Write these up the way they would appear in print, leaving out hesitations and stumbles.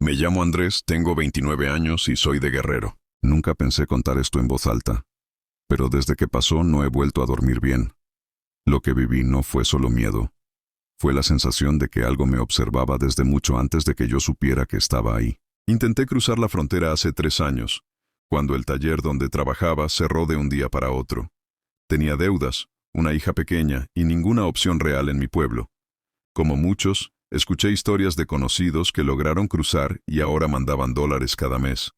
Me llamo Andrés, tengo 29 años y soy de Guerrero. Nunca pensé contar esto en voz alta, pero desde que pasó no he vuelto a dormir bien. Lo que viví no fue solo miedo, fue la sensación de que algo me observaba desde mucho antes de que yo supiera que estaba ahí. Intenté cruzar la frontera hace 3 años, cuando el taller donde trabajaba cerró de un día para otro. Tenía deudas, una hija pequeña y ninguna opción real en mi pueblo. Como muchos, escuché historias de conocidos que lograron cruzar y ahora mandaban dólares cada mes.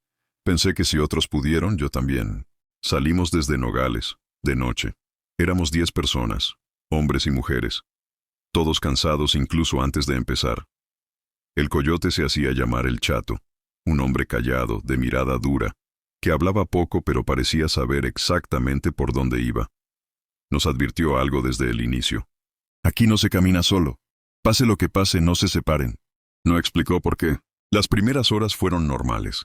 Pensé que si otros pudieron, yo también. Salimos desde Nogales, de noche. Éramos 10 personas, hombres y mujeres. Todos cansados incluso antes de empezar. El coyote se hacía llamar el Chato, un hombre callado, de mirada dura, que hablaba poco pero parecía saber exactamente por dónde iba. Nos advirtió algo desde el inicio. Aquí no se camina solo. Pase lo que pase, no se separen. No explicó por qué. Las primeras horas fueron normales.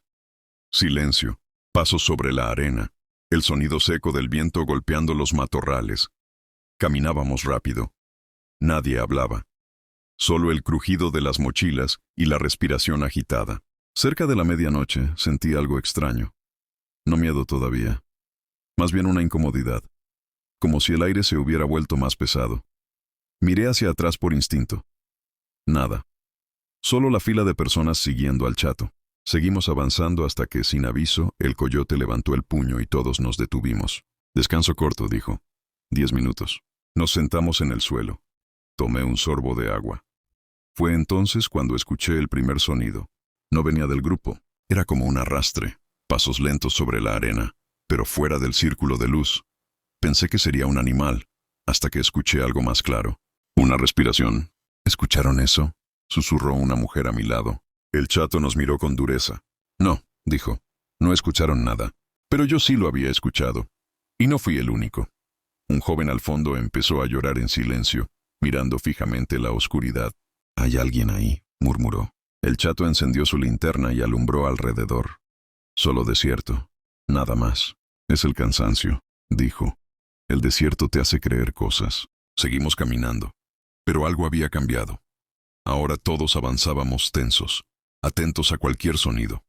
Silencio, pasos sobre la arena, el sonido seco del viento golpeando los matorrales. Caminábamos rápido. Nadie hablaba. Solo el crujido de las mochilas y la respiración agitada. Cerca de la medianoche sentí algo extraño. No miedo todavía. Más bien una incomodidad. Como si el aire se hubiera vuelto más pesado. Miré hacia atrás por instinto. Nada. Solo la fila de personas siguiendo al Chato. Seguimos avanzando hasta que, sin aviso, el coyote levantó el puño y todos nos detuvimos. Descanso corto, dijo. 10 minutos. Nos sentamos en el suelo. Tomé un sorbo de agua. Fue entonces cuando escuché el primer sonido. No venía del grupo. Era como un arrastre. Pasos lentos sobre la arena, pero fuera del círculo de luz. Pensé que sería un animal, hasta que escuché algo más claro. Una respiración. ¿Escucharon eso?, susurró una mujer a mi lado. El Chato nos miró con dureza. No, dijo. No escucharon nada. Pero yo sí lo había escuchado. Y no fui el único. Un joven al fondo empezó a llorar en silencio, mirando fijamente la oscuridad. «Hay alguien ahí», murmuró. El Chato encendió su linterna y alumbró alrededor. Solo desierto. Nada más. Es el cansancio, dijo. El desierto te hace creer cosas. Seguimos caminando. Pero algo había cambiado. Ahora todos avanzábamos tensos, atentos a cualquier sonido.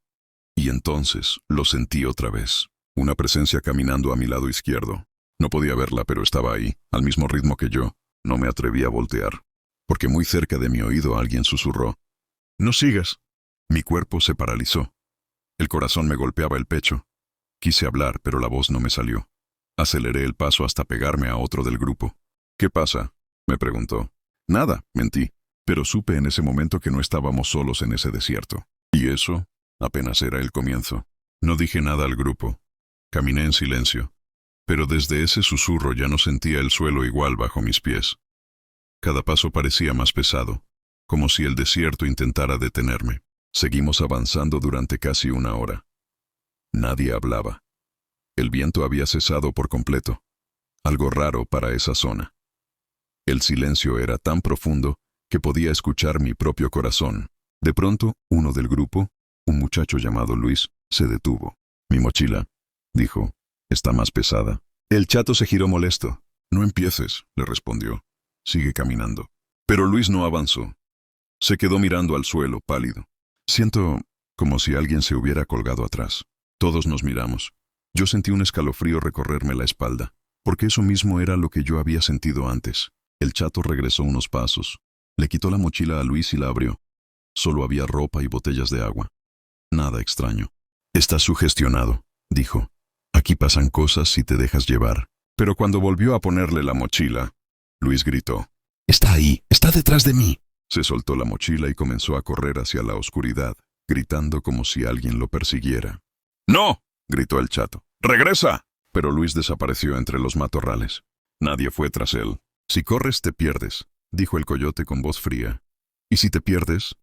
Y entonces lo sentí otra vez. Una presencia caminando a mi lado izquierdo. No podía verla, pero estaba ahí, al mismo ritmo que yo. No me atreví a voltear, porque muy cerca de mi oído alguien susurró. «No sigas». Mi cuerpo se paralizó. El corazón me golpeaba el pecho. Quise hablar, pero la voz no me salió. Aceleré el paso hasta pegarme a otro del grupo. «¿Qué pasa?», me preguntó. «Nada», mentí, pero supe en ese momento que no estábamos solos en ese desierto. Y eso apenas era el comienzo. No dije nada al grupo. Caminé en silencio. Pero desde ese susurro ya no sentía el suelo igual bajo mis pies. Cada paso parecía más pesado, como si el desierto intentara detenerme. Seguimos avanzando durante casi 1 hora. Nadie hablaba. El viento había cesado por completo. Algo raro para esa zona. El silencio era tan profundo que podía escuchar mi propio corazón. De pronto, uno del grupo, un muchacho llamado Luis, se detuvo. «Mi mochila», dijo, «está más pesada». El Chato se giró molesto. «No empieces», le respondió. «Sigue caminando». Pero Luis no avanzó. Se quedó mirando al suelo, pálido. Siento como si alguien se hubiera colgado atrás. Todos nos miramos. Yo sentí un escalofrío recorrerme la espalda, porque eso mismo era lo que yo había sentido antes. El Chato regresó unos pasos. Le quitó la mochila a Luis y la abrió. Solo había ropa y botellas de agua. Nada extraño. «Estás sugestionado», dijo. «Aquí pasan cosas si te dejas llevar». Pero cuando volvió a ponerle la mochila, Luis gritó. «Está ahí, está detrás de mí». Se soltó la mochila y comenzó a correr hacia la oscuridad, gritando como si alguien lo persiguiera. «¡No!», gritó el Chato. «¡Regresa!». Pero Luis desapareció entre los matorrales. Nadie fue tras él. «Si corres, te pierdes», dijo el coyote con voz fría. «Y si te pierdes,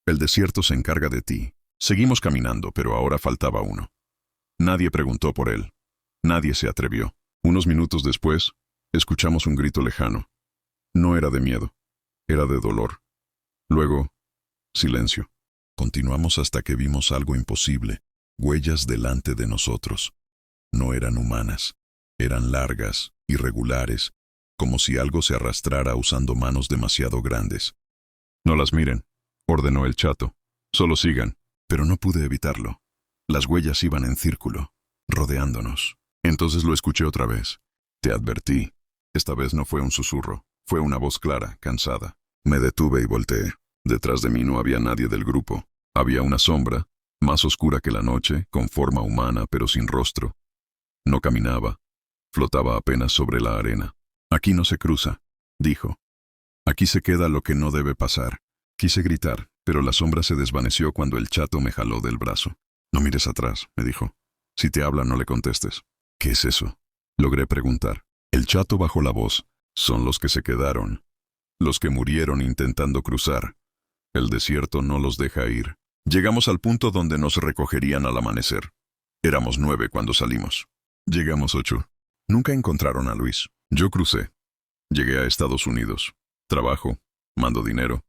el desierto se encarga de ti». Seguimos caminando, pero ahora faltaba uno. Nadie preguntó por él. Nadie se atrevió. Unos minutos después, escuchamos un grito lejano. No era de miedo, era de dolor. Luego, silencio. Continuamos hasta que vimos algo imposible. Huellas delante de nosotros. No eran humanas. Eran largas, irregulares, como si algo se arrastrara usando manos demasiado grandes. «No las miren», ordenó el Chato. «Solo sigan». pero no pude evitarlo. Las huellas iban en círculo, rodeándonos. Entonces lo escuché otra vez. Te advertí. Esta vez no fue un susurro, fue una voz clara, cansada. Me detuve y volteé. Detrás de mí no había nadie del grupo. Había una sombra, más oscura que la noche, con forma humana pero sin rostro. No caminaba. Flotaba apenas sobre la arena. Aquí no se cruza, dijo. Aquí se queda lo que no debe pasar. Quise gritar, pero la sombra se desvaneció cuando el chato me jaló del brazo. No mires atrás, me dijo. Si te habla, no le contestes. ¿Qué es eso? Logré preguntar. El chato bajó la voz. Son los que se quedaron. Los que murieron intentando cruzar. El desierto no los deja ir. Llegamos al punto donde nos recogerían al amanecer. Éramos 9 cuando salimos. Llegamos 8. Nunca encontraron a Luis. Yo crucé. Llegué a Estados Unidos. Trabajo, mando dinero,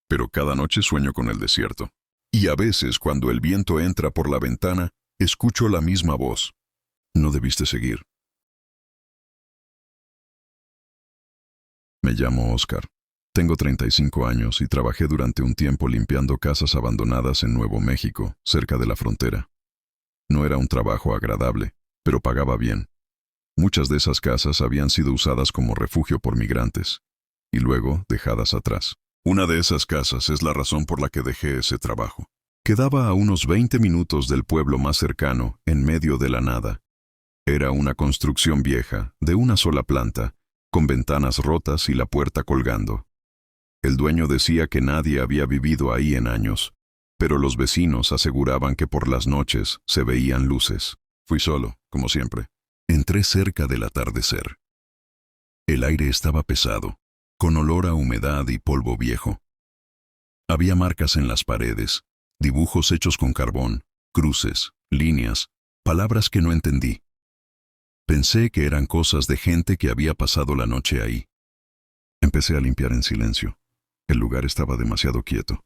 pero cada noche sueño con el desierto. Y a veces, cuando el viento entra por la ventana, escucho la misma voz. No debiste seguir. Me llamo Oscar. Tengo 35 años y trabajé durante un tiempo limpiando casas abandonadas en Nuevo México, cerca de la frontera. No era un trabajo agradable, pero pagaba bien. Muchas de esas casas habían sido usadas como refugio por migrantes, y luego dejadas atrás. Una de esas casas es la razón por la que dejé ese trabajo. Quedaba a unos 20 minutos del pueblo más cercano, en medio de la nada. Era una construcción vieja, de una sola planta, con ventanas rotas y la puerta colgando. El dueño decía que nadie había vivido ahí en años, pero los vecinos aseguraban que por las noches se veían luces. Fui solo, como siempre. Entré cerca del atardecer. El aire estaba pesado, con olor a humedad y polvo viejo. Había marcas en las paredes, dibujos hechos con carbón, cruces, líneas, palabras que no entendí. Pensé que eran cosas de gente que había pasado la noche ahí. Empecé a limpiar en silencio. El lugar estaba demasiado quieto.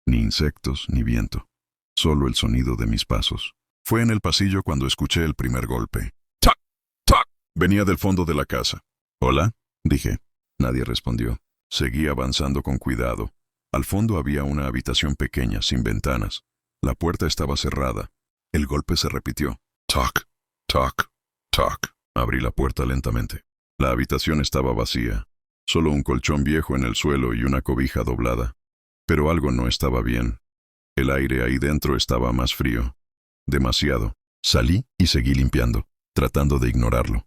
Ni insectos, ni viento. Solo el sonido de mis pasos. Fue en el pasillo cuando escuché el primer golpe. ¡Tac! ¡Tac! Venía del fondo de la casa. «¿Hola?», dije. Nadie respondió. Seguí avanzando con cuidado. Al fondo había una habitación pequeña, sin ventanas. La puerta estaba cerrada. El golpe se repitió. «Tac, tac, tac». Abrí la puerta lentamente. La habitación estaba vacía. Solo un colchón viejo en el suelo y una cobija doblada. Pero algo no estaba bien. El aire ahí dentro estaba más frío. Demasiado. Salí y seguí limpiando, tratando de ignorarlo.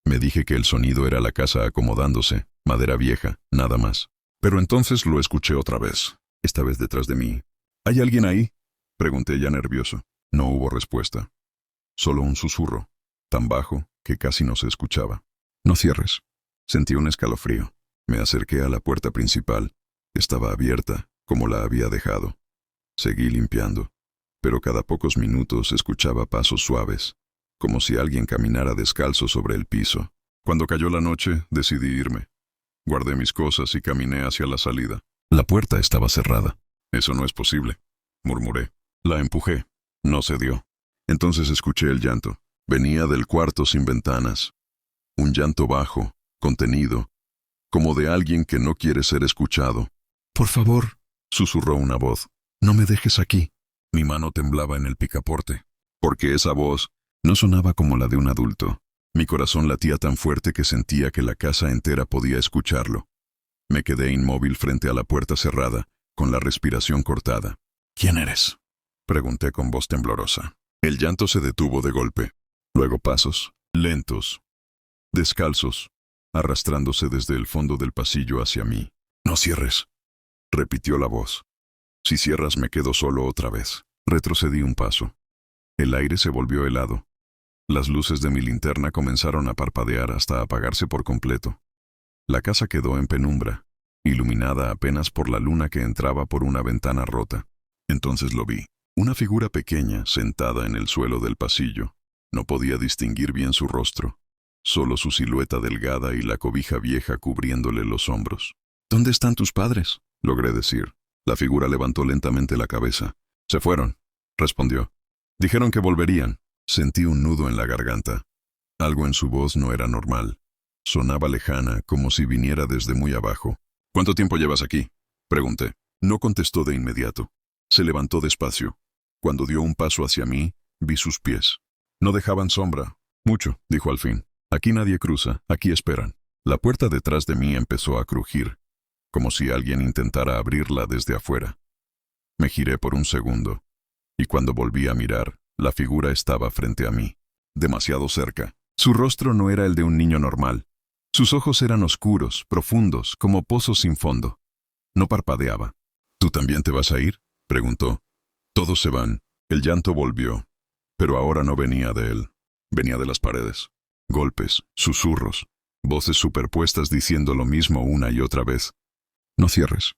Me dije que el sonido era la casa acomodándose, madera vieja, nada más. Pero entonces lo escuché otra vez, esta vez detrás de mí. «¿Hay alguien ahí?», pregunté ya nervioso. No hubo respuesta. Solo un susurro, tan bajo que casi no se escuchaba. «No cierres». Sentí un escalofrío. Me acerqué a la puerta principal. Estaba abierta, como la había dejado. Seguí limpiando, pero cada pocos minutos escuchaba pasos suaves, como si alguien caminara descalzo sobre el piso. Cuando cayó la noche, decidí irme. Guardé mis cosas y caminé hacia la salida. La puerta estaba cerrada. «Eso no es posible», murmuré. La empujé. No cedió. Entonces escuché el llanto. Venía del cuarto sin ventanas. Un llanto bajo, contenido, como de alguien que no quiere ser escuchado. «Por favor», susurró una voz, «no me dejes aquí». Mi mano temblaba en el picaporte, porque esa voz no sonaba como la de un adulto. Mi corazón latía tan fuerte que sentía que la casa entera podía escucharlo. Me quedé inmóvil frente a la puerta cerrada, con la respiración cortada. «¿Quién eres?», pregunté con voz temblorosa. El llanto se detuvo de golpe. Luego pasos, lentos, descalzos, arrastrándose desde el fondo del pasillo hacia mí. «No cierres», repitió la voz. «Si cierras me quedo solo otra vez». Retrocedí un paso. El aire se volvió helado. Las luces de mi linterna comenzaron a parpadear hasta apagarse por completo. La casa quedó en penumbra, iluminada apenas por la luna que entraba por una ventana rota. Entonces lo vi. Una figura pequeña sentada en el suelo del pasillo. No podía distinguir bien su rostro. Solo su silueta delgada y la cobija vieja cubriéndole los hombros. «¿Dónde están tus padres?», logré decir. La figura levantó lentamente la cabeza. «Se fueron», respondió. «Dijeron que volverían». Sentí un nudo en la garganta. Algo en su voz no era normal. Sonaba lejana, como si viniera desde muy abajo. «¿Cuánto tiempo llevas aquí?», pregunté. No contestó de inmediato. Se levantó despacio. Cuando dio un paso hacia mí, vi sus pies. No dejaban sombra. Mucho, dijo al fin. Aquí nadie cruza, aquí esperan. La puerta detrás de mí empezó a crujir, como si alguien intentara abrirla desde afuera. Me giré por un segundo, y cuando volví a mirar, la figura estaba frente a mí, demasiado cerca. Su rostro no era el de un niño normal. Sus ojos eran oscuros, profundos, como pozos sin fondo. No parpadeaba. ¿Tú también te vas a ir?, preguntó. Todos se van. El llanto volvió, pero ahora no venía de él. Venía de las paredes. Golpes, susurros, voces superpuestas diciendo lo mismo una y otra vez. No cierres.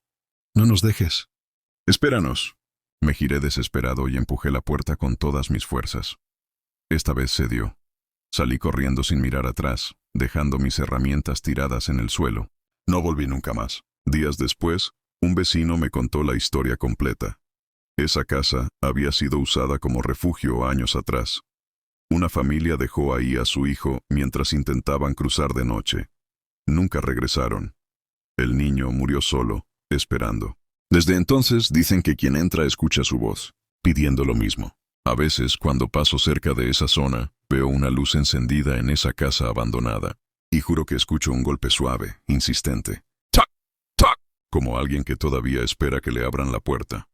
No nos dejes. Espéranos. Me giré desesperado y empujé la puerta con todas mis fuerzas. Esta vez cedió. Salí corriendo sin mirar atrás, dejando mis herramientas tiradas en el suelo. No volví nunca más. Días después, un vecino me contó la historia completa. Esa casa había sido usada como refugio años atrás. Una familia dejó ahí a su hijo mientras intentaban cruzar de noche. Nunca regresaron. El niño murió solo, esperando. Desde entonces dicen que quien entra escucha su voz, pidiendo lo mismo. A veces, cuando paso cerca de esa zona, veo una luz encendida en esa casa abandonada, y juro que escucho un golpe suave, insistente. ¡Tac! ¡Tac! Como alguien que todavía espera que le abran la puerta.